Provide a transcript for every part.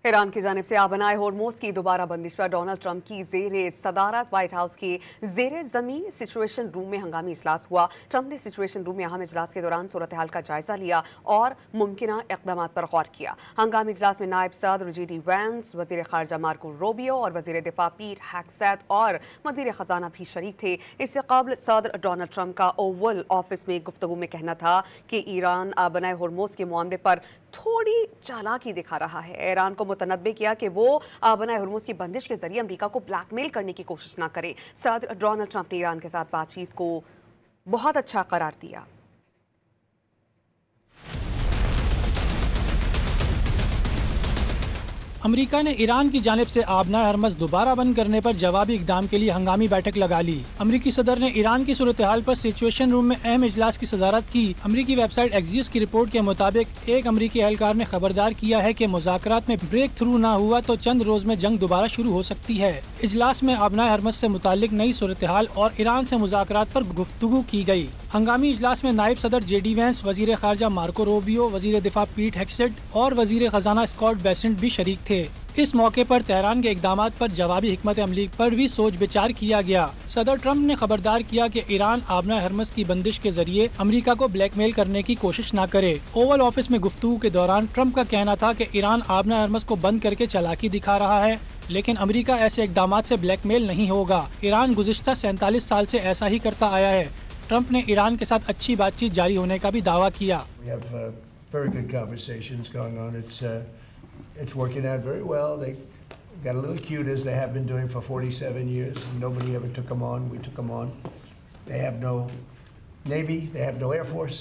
ایران کی جانب سے آبنائے ہورموز کی دوبارہ بندش پر ڈونلڈ ٹرمپ کی زیر صدارت وائٹ ہاؤس کے زیر زمین سچویشن روم میں ہنگامی اجلاس ہوا۔ ٹرمپ نے سچویشن روم میں اہم اجلاس کے دوران صورتحال کا جائزہ لیا اور ممکنہ اقدامات پر غور کیا۔ ہنگامی اجلاس میں نائب صدر جے ڈی وینس، وزیر خارجہ مارکو روبیو اور وزیر دفاع پیٹ ہیگسیت اور وزیر خزانہ بھی شریک تھے۔ اس سے قبل صدر ڈونلڈ ٹرمپ کا اوول آفس میں گفتگو میں کہنا تھا کہ ایران آبنائے ہورموز کے معاملے پر تھوڑی چالاکی دکھا رہا ہے۔ ایران کو متنبہ کیا کہ وہ آبنائے ہورموز کی بندش کے ذریعے امریکہ کو بلیک میل کرنے کی کوشش نہ کرے۔ صدر ڈونلڈ ٹرمپ نے ایران کے ساتھ بات چیت کو بہت اچھا قرار دیا۔ امریکہ نے ایران کی جانب سے آبنائے ہرمز دوبارہ بند کرنے پر جوابی اقدام کے لیے ہنگامی بیٹھک لگا لی۔ امریکی صدر نے ایران کی صورتحال پر سچویشن روم میں اہم اجلاس کی صدارت کی۔ امریکی ویب سائٹ ایکزیوس کی رپورٹ کے مطابق ایک امریکی اہلکار نے خبردار کیا ہے کہ مذاکرات میں بریک تھرو نہ ہوا تو چند روز میں جنگ دوبارہ شروع ہو سکتی ہے۔ اجلاس میں آبنائے ہرمز سے متعلق نئی صورتحال اور ایران سے مذاکرات پر گفتگو کی گئی۔ ہنگامی اجلاس میں نائب صدر جے ڈی وینس، وزیر خارجہ مارکو روبیو، وزیر دفاع پیٹ ہیگسیٹ اور وزیر خزانہ اسکاٹ بیسنٹ بھی شریک تھے۔ اس موقع پر تہران کے اقدامات پر جوابی حکمت عملی پر بھی سوچ بچار کیا گیا۔ صدر ٹرمپ نے خبردار کیا کہ ایران آبنائے ہرمز کی بندش کے ذریعے امریکہ کو بلیک میل کرنے کی کوشش نہ کرے۔ اوول آفس میں گفتگو کے دوران ٹرمپ کا کہنا تھا کہ ایران آبنائے ہرمز کو بند کر کے چالاکی دکھا رہا ہے، لیکن امریکہ ایسے اقدامات سے بلیک میل نہیں ہوگا۔ ایران گزشتہ 47 سال سے ایسا ہی کرتا آیا ہے۔ ٹرمپ نے ایران کے ساتھ اچھی بات چیت جاری ہونے کا بھی دعویٰ کیا۔ It's working out very well. They got a little cute as they have been doing for 47 years. Nobody ever took them on. We took them on. They have no Navy. They have no Air Force.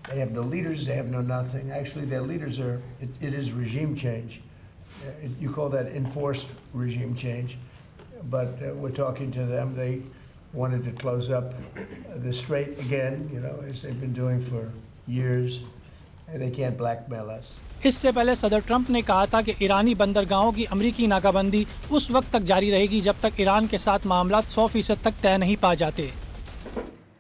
They have no leaders. They have no nothing. Actually, their leaders are, it is regime change. You call that enforced regime change. But we're talking to them. They wanted to close up the strait again, you know, as they've been doing for years. And they can't blackmail us. اس سے پہلے صدر Trump نے کہا تھا کہ ایرانی بندرگاہوں کی امریکی ناکہ بندی اس وقت تک جاری رہے گی جب تک ایران کے ساتھ معاملات 100% تک طے نہیں پا جاتے۔